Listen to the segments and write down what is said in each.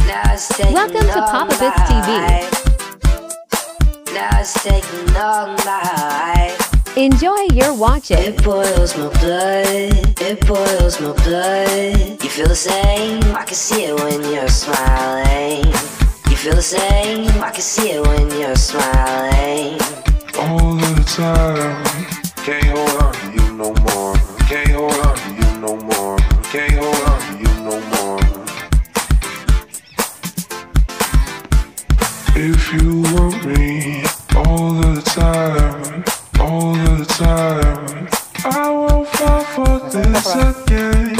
Welcome to Papa Bits TV. Now it's taking all my life. Enjoy your watching. It boils my blood, it boils my blood. You feel the same, I can see it when you're smiling. You feel the same, I can see it when you're smiling. All the time, can't hold on to you no more. Can't hold on to you no more. Can't hold on to you no more. If you want me all the time, all the time, I won't fall for this again.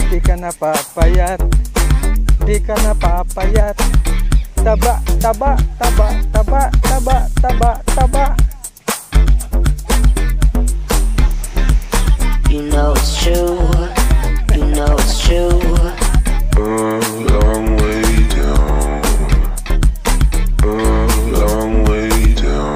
Di ka napapayat, di ka napapayat. Taba, taba, taba, taba, taba, taba, taba. You know it's true, you know it's true. A long way down, a long way down.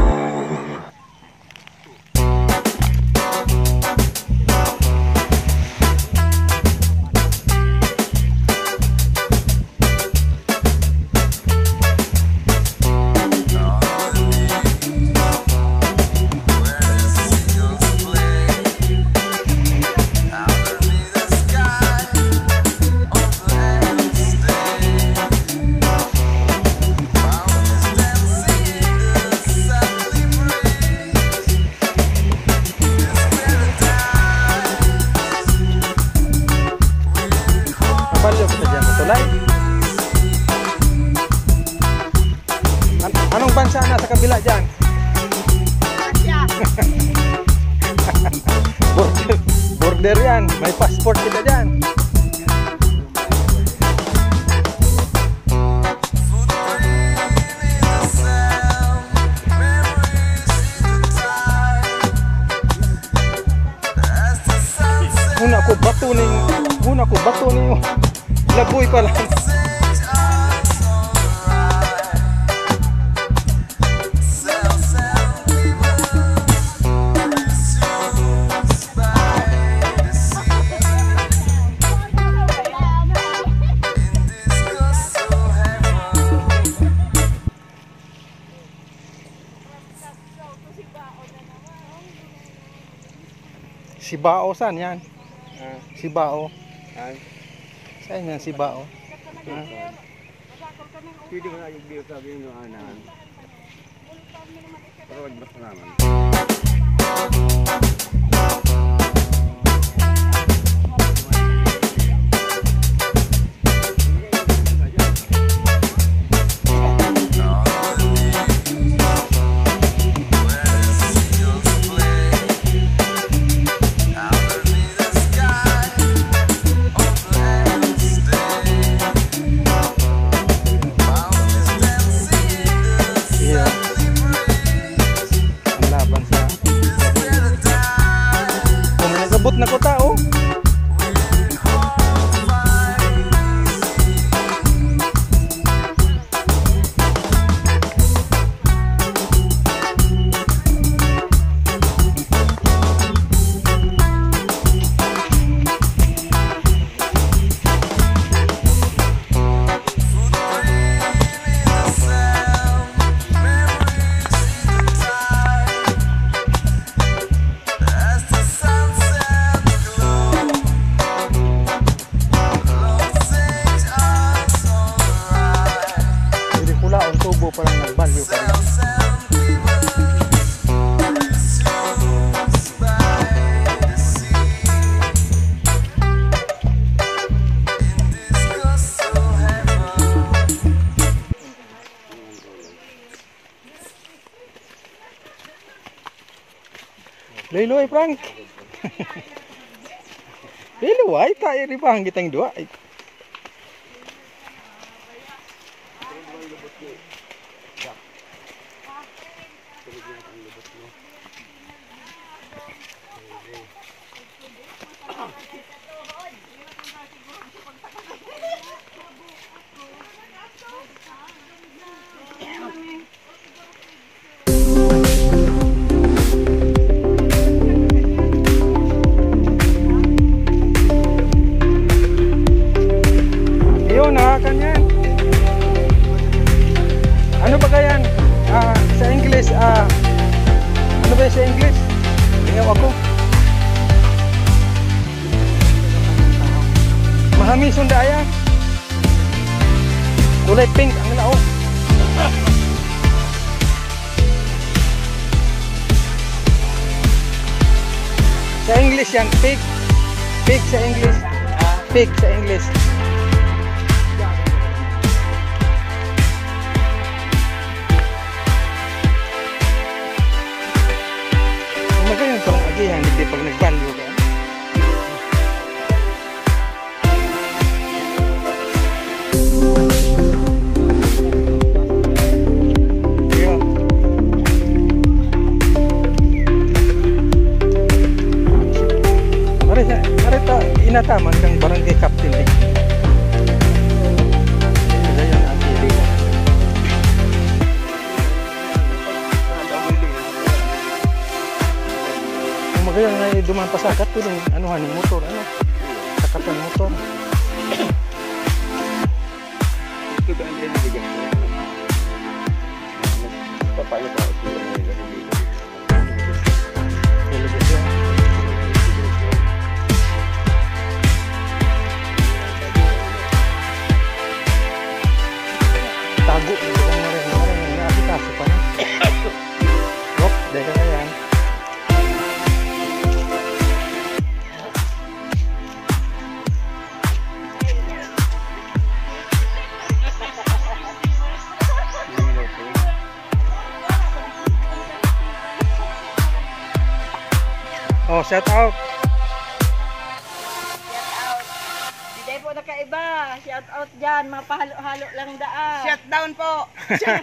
Napalyo kita dyan sa tulay. Anong bansa na sa kabila dyan? Border yan, may passport kita dyan. Muna ko bato ning laboy pa lang. Sibao san yan? Sibao. Saan yan Sibao? Pwede ko na yung biyo sabihin ng anan. Pero wag mas naman. Na ko tao. Tubo pa lang nagbalyo pa rin. Liloy Frank. Liloy tayo rin pa hanggang tayong dua. nakakanyan. Ano ba yan? Sa English, ano ba sa English? Tingnan ako. Mahami sundaya. Kulay pink ang laot. Sa English yan, pig. Pig sa English. Pig sa English. Magayon parang agihan, hindi pag nag-value ka. Inataman kang barangay captain eh. Sila yan ang pili. Kung magayang na duman pasakat to yung anuhan yung motor, ano? Sakatan ng motor. Ito ba ang nililigas ko? Papalo pa ako sila na nililigas. Nililigas yun. Tago, hindi ko maring naasikaso pa na. Hop, dahil na yan. Oh, shout out. Hindi po nakaiba. Shout out dyan. Mapahalo-halo lang daan. Shut down po. Shout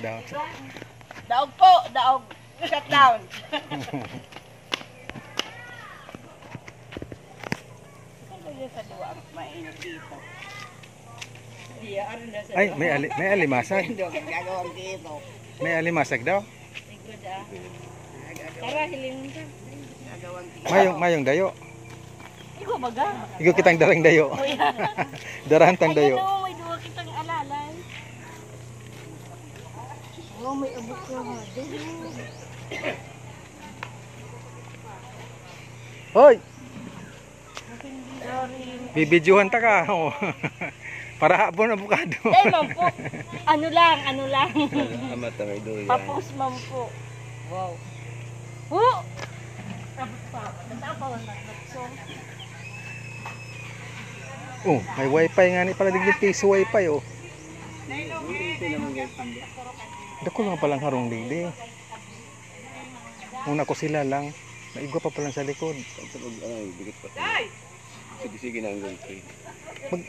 out. Daog po. Daog. Shut down. Sa duwa, mainit dito. Ay, may alimasag. Hindi ko gagawin dito. May alimasag daw. Tara, hiling ka. Mayong dayo. Ikaw baga. Ikaw kitang darang dayo. Darantang Ay, dayo. ano, may duwa kitang alalay. Oh, may abot ka nga. Hoy! Bibidyohan ta ka. Oh. Para hapon abukado. Ay, ma'am po. Ano lang. Amat na may doon yan. Papos, ma'am po. Wow. Oh! Tapos pa. Natapawan na. So, Oh, may wifi nga ni pala digdi piso wifi oh. Dako lang palang harong digdi. Una ko sila lang. Naigwa pa palang sa likod. Bigit pa. Sige na ang gulpi.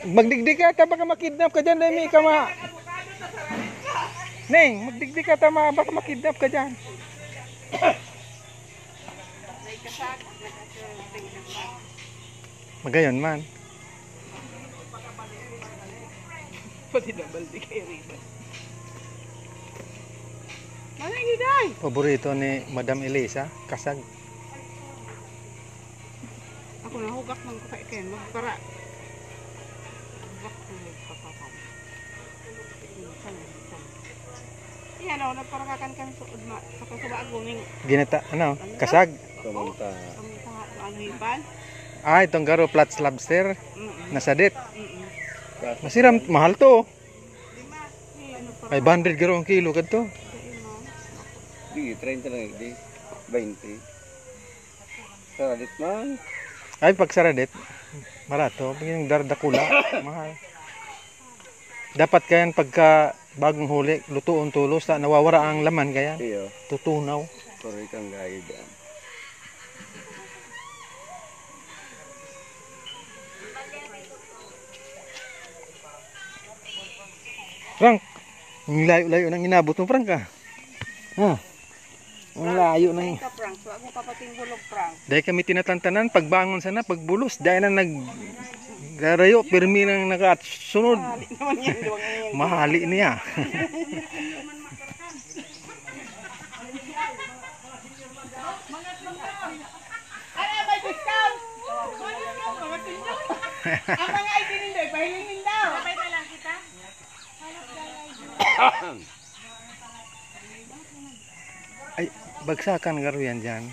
Magdigdi ka ta baka makidnap ka diyan Demi ka ma. Neng, magdigdi ka ta baka makidnap ka diyan. Magayon man. Pati na baldi kay Riba. Manay giday. Paborito ni Madam Elisa, kasag. Ako na hugak man ko kay Ken. Magpara. Hugak ko magpapapan. Yan o, nagparakakan kang suod ma. Kapag sa baaguming. Ginata, ano? Kasag. Kamunta. Ano hipan? Ah, itong garo flats lobster. Nasadit. Mm-mm. Masiram, mahal to. Ay, 100 garo ang kilo kadto. Di, 30 lang. Di, 20. Saradit man. Ay, pag saradit, marato. Pag yung dardakula, mahal. Dapat kayan pagka bagong huli, lutuon tulos, nawawara ang laman kaya. Iyo. Tutunaw. Correct ang gaya dyan. Frank, ang layo-layo nang inabot mo, Frank ka. Ha? Ang layo na yun. Ka prank. So, ako papating bulog prank. Dahil kami tinatantanan, pagbangon sana, pagbulos, dahil na naggarayo, pirmi nang nakasunod. Naman yan. Duwang yan. Mahali niya. Ay, may discount! May discount! Mga tinyo! Ang mga ID nindoy, pahilingin daw. Sabay na lang kita. Ay, bagsakan garo yan dyan.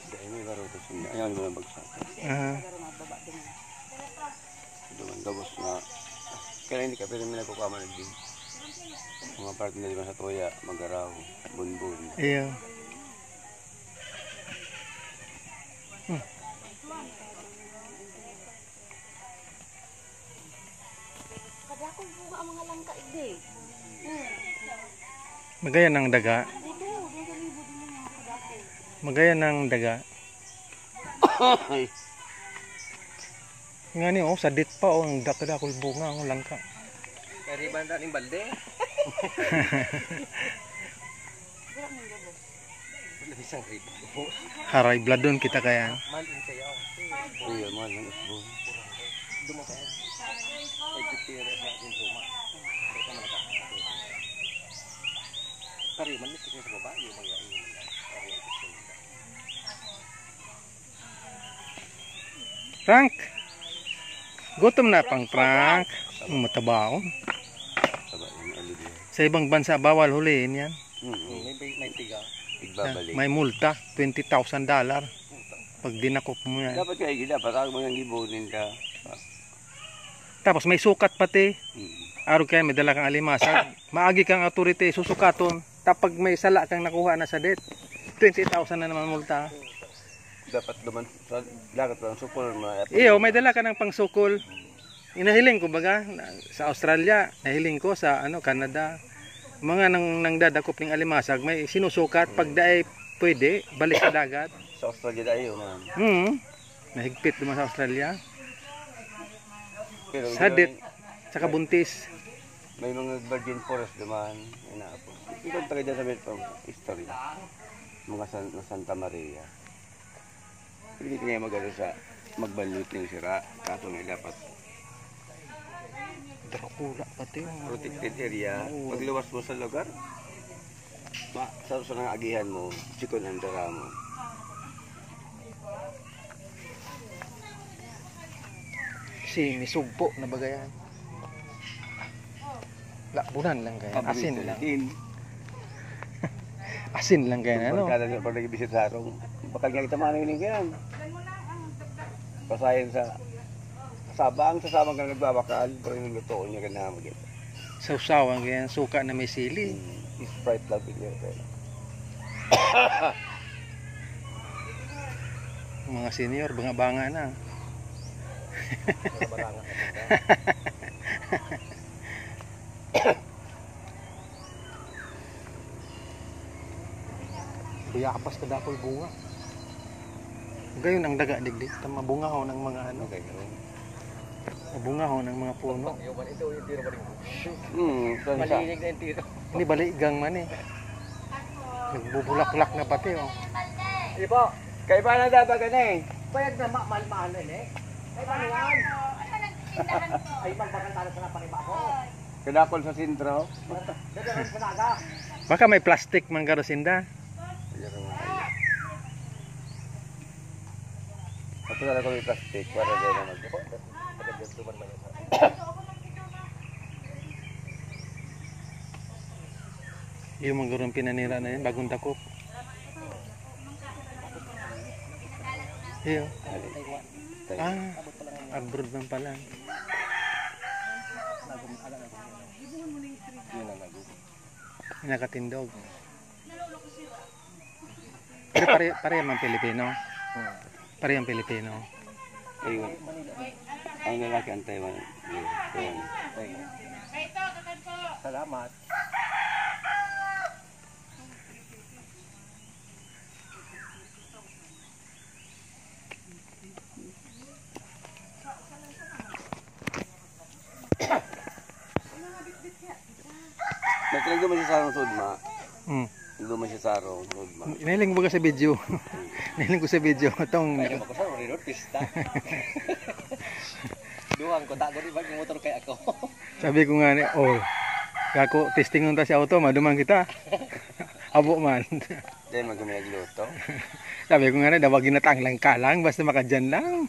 Dahil may baro ito sila. Ayaw mo lang bagsak. Duman gabos na. Kaya hindi ka pero may nagkukaman din. Mga parte na diba sa toya, magaraw, bunbun. Iyo. Kadako bunga ang mga langka igde. Magaya ng daga. Magaya ng daga. Nga ni sa dit pa ang dakadakol bunga ang langka. Kariban na ng balde. Isang ribo. Haray bladon kita kaya. Malin sayaw. Uy, malin usbo. Dumakaan. Ay, titira sa ating rumah. Ito man ka. Kariban ni sa babae mga Frank. Gutom na pang Frank. Matabaon. Sa ibang bansa bawal huliin yan. May tiga. Igbabalik. May multa, $20,000 pag dinakop mo yan. Dapat kayo dapat ako mga gibonin ka. Tapos may sukat pati. Araw kaya may dala kang alimasag. Maagi kang authority, susukaton. Tapos may sala kang nakuha na sa debt, 20,000 na naman multa. Dapat naman sa lagat lang sukol mo. Iyo, may dala ka ng pangsukol. Inahiling ko baga sa Australia, nahiling ko sa Canada. Mga nang dadakop ng alimasag, may sinusukat pag daay pwede balik sa dagat. Sa Australia dayo man. Nahigpit naman sa Australia. Pero Sa det, saka buntis. may mga virgin forest naman inaapos. Ikaw taga dyan sa Metro history. Mga Santa Maria. Hindi kaya magano sa magbalut ng sira. Kaso nga dapat Dracula pati. protected area. Pag luwas mo sa lugar, sa ng agihan mo, sikon ang dara mo. Si misugpo na bagayan. Labunan lang kaya. Asin lang. Asin lang kaya ano. Pagkada pag nag-visit sa arong, bakal nga kita maningin yan. Pasayan sa sabang ka nagbabakal, pero yung lutoon niya ganahan mo dito. Sausawan kaya suka na may sili. Sprite lang niya. Mga senior, banga-banga na. Kuya kapas ka dakol bunga. Gayon ang daga digdig. Tama bunga ho ng mga ano. Bunga ho ng mga puno. Malinig na yung tiro. Hindi baligang man eh. Nagbubulak-lak na pati oh. Ipo, kaya pa na dapat ka na eh. Bayad na mahal-mahal na eh. Ay, paano yan? Ay, magpagantala sa napaniba ko. Kadakol sa sintro. Dadaran sa naga. Baka may plastic man garosinda. Ako na ko may plastic para din na mag. Yung mga gurong pinanira na yan, bagong takop. Iyo. Abroad man pala. Nakatindog. Pero pare man Pilipino. Pare ang Pilipino. Ayun. Ang lalaki ang Taiwan. Salamat. Nagtalag naman siya sa arong sudma. Naman siya sa arong sudma. Inahiling mo ka sa video. Inahiling ko sa video. Itong... Ay, ako sa rinod, pista. Duhang ko, tago rin yung motor kay ako. Sabi ko nga ni, kako, testing nung ta si auto, maduman kita. Abo man. Dahil magkami nagluto. Sabi ko nga na, dawag ginatang lang ka lang, basta makadyan lang.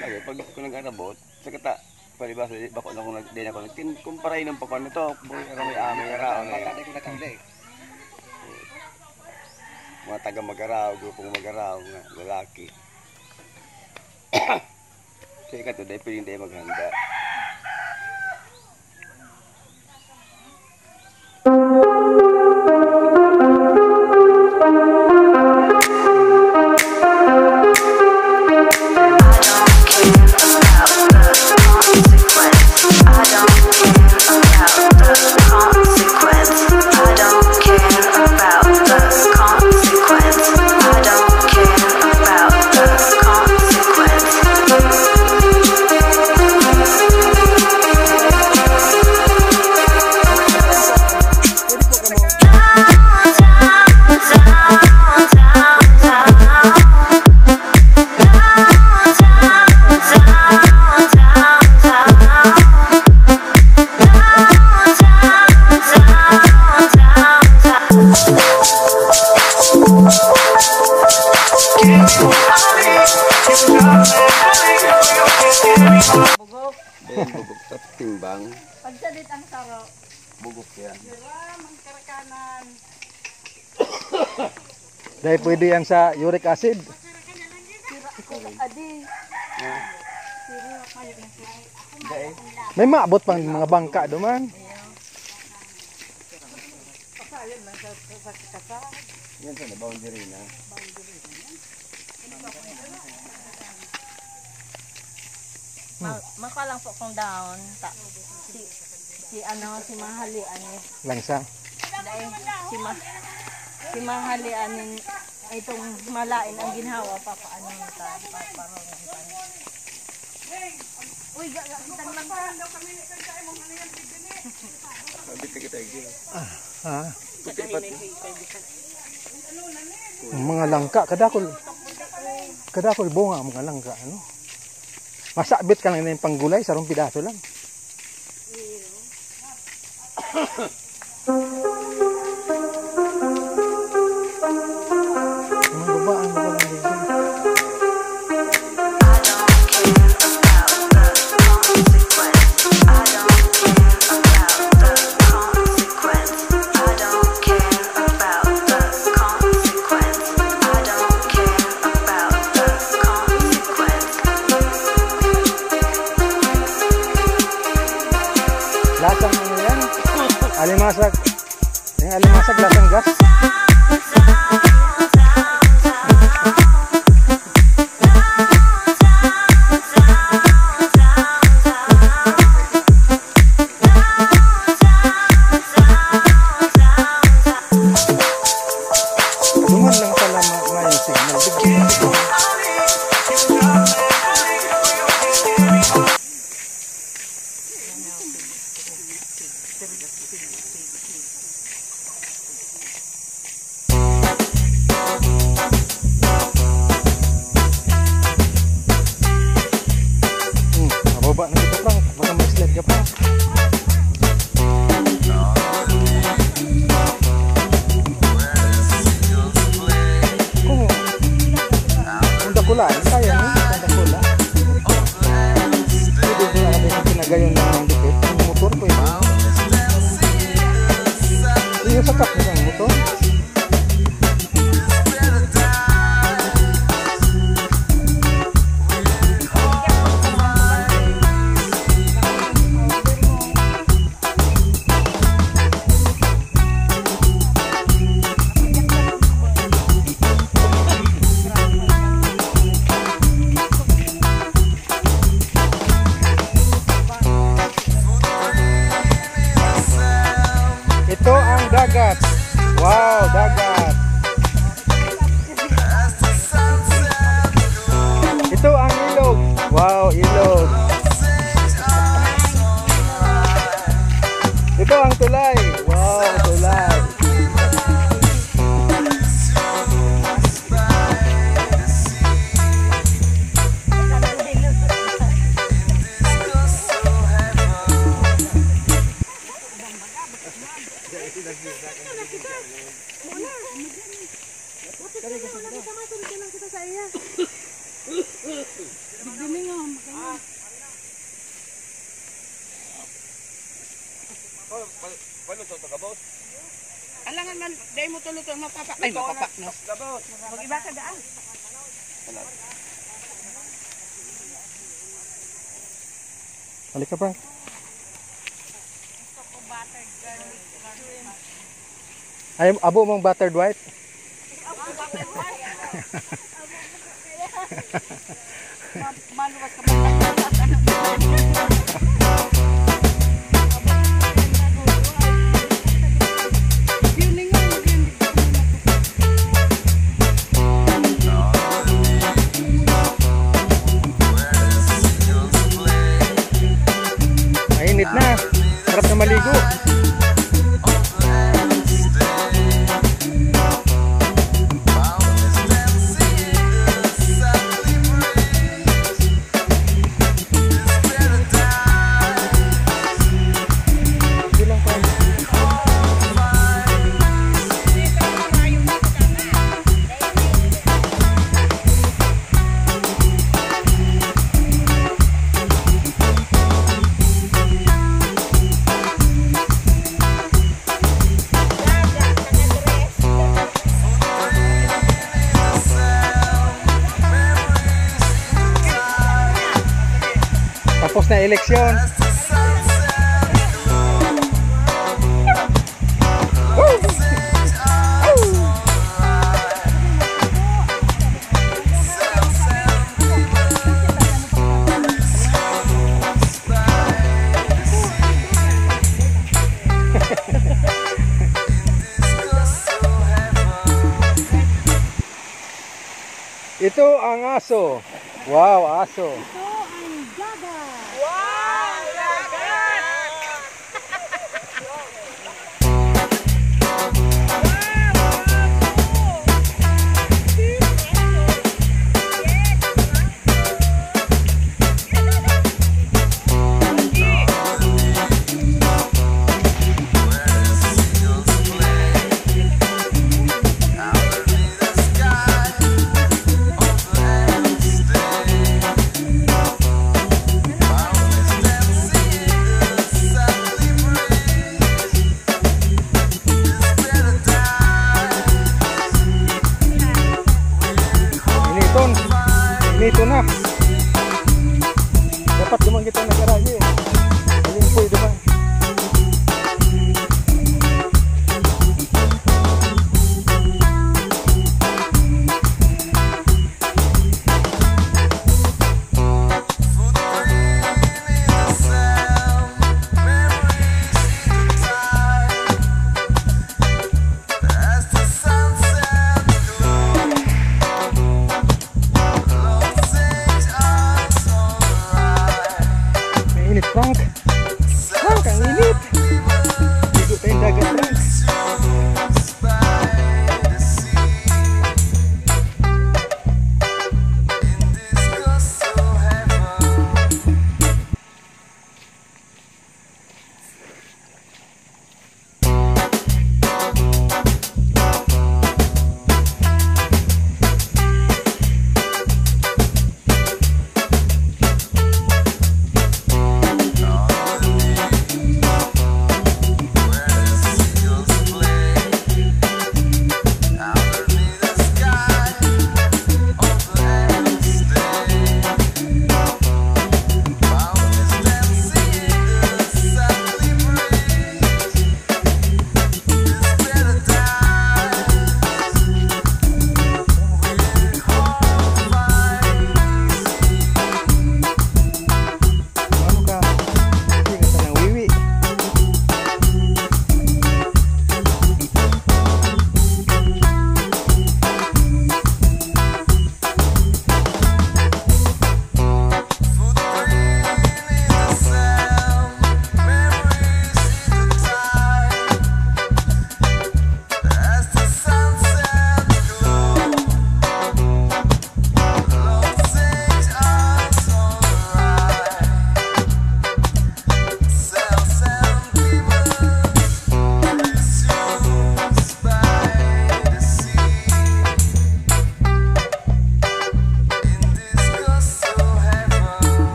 Bagay, pag ko nag-arabot, sa kata, palibasa, bako na kung din ako kumparay ng papan ito, buhay ka may amay araw na yan. Ko na kami. Mga taga mag-araw, grupong mag-araw, nga, lalaki. Kaya ka to, dahil pwedeng dahil maghanda. Bugok. Dahil bubog sa timbang, Pagsalit ang saro. bugok yan. Karakanan. Dahil pwede yan sa uric acid. Adi. Dahil, May maabot pang mga bangka duman. yan sa boundary na. Makalang po kong down. Si Mahali ani. Langsa. Dahil si Mahali anin itong malain ang ginhawa papaano ta paparong kita. Uy, kita lang ka. Sabi ka kita igil. Ha? Ang mga langka kadakol bunga ang mga langka ano. Masabit ka lang na yung panggulay sarong pidaso lang. Mga babaan mo lang dito. Lasang ano yan? Alimasag. Yung alimasag lasang gas. Duman lang pala may signal. Mababa na dito lang. Baka may slide ka pa. Kung dakulaan, kaya mo. Kung dakula. Pwede ko na natin pinagayon lang ng dikit. Yung motor ko yun. Yung sakap na ng motor. Ito ang dagat. Wow, dagat. Ito ang ilog. Wow, ilog. Ito ang tulay. Wow, tulay. Diningon. Paano ito, boss? Alangan man, dahil mo tulo-tulo mapapak. Ay, mapapak, no? Boss. Mag-iba ka daan. Halika, Frank. Ay, abo mong buttered white? Maluwas ka ba? Mainit na. Sarap na maligo. Tapos na eleksyon. Ito ang aso. Wow, aso. Nito na. Dapat duman kita na garahe. Ayun po duman. Frank, Frank, ang init. Ligo tayong dagat, Frank.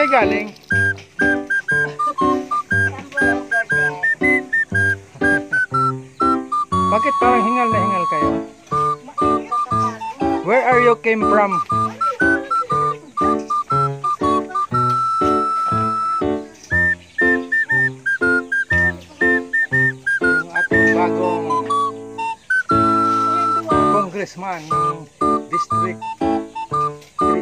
kayo galing? Bakit parang hingal na hingal kayo? Where are you came from? Yung ating bagong congressman ng District 3.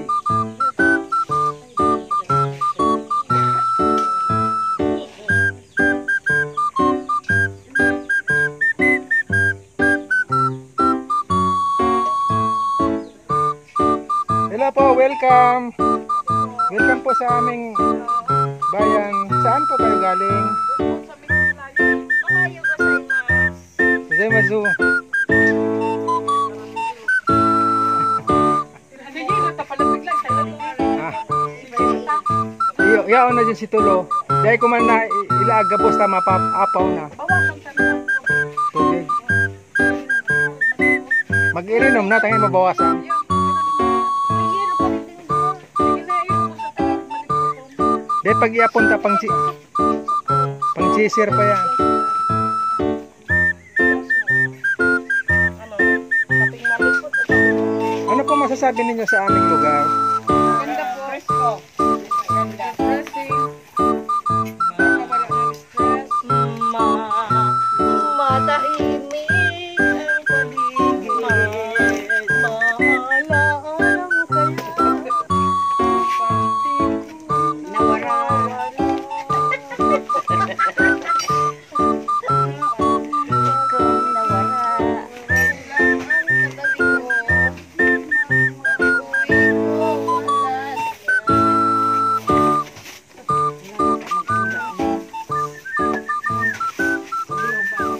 Hello po, welcome. Welcome po sa aming bayan. Saan po kayo galing? Gozaimasu. Yaon na dyan si Tulo. Dahil ko man na ilagabos na mapapaw na. Tubig. Mag-irinom na, tangin mabawasan. Dahil pag iapon ta pang chisir pa yan. Ano po masasabi ninyo sa aming lugar? Ganda po. Presko. Ganda. Dressing. Nakawala ng stress. Matahimik ang paligid. Mahalaan kaya. Nawara.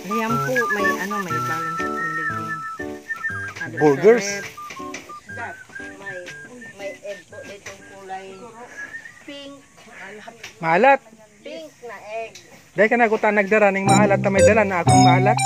Ayan po, may balance sa liging. Burgers? May egg po dito kulay pink. Maalat. Pink na egg. Dahil ka na ko nagdara ng maalat na may dala na akong maalat.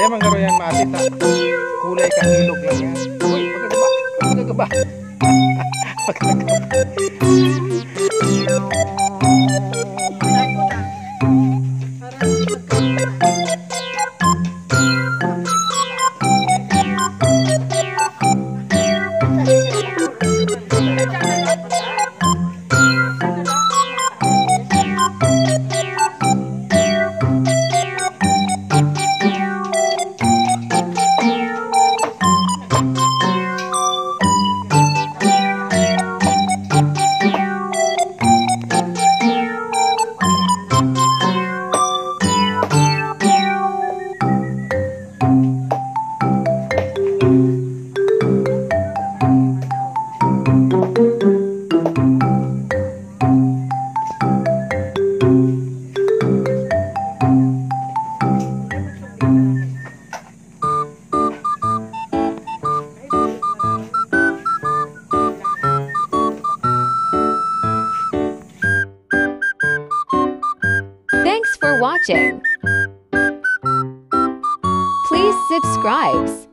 Dahil manggaro yan maasit ha. Kulay kang ilog lang yan. Uy, magagaba. Thanks for watching. Please subscribe.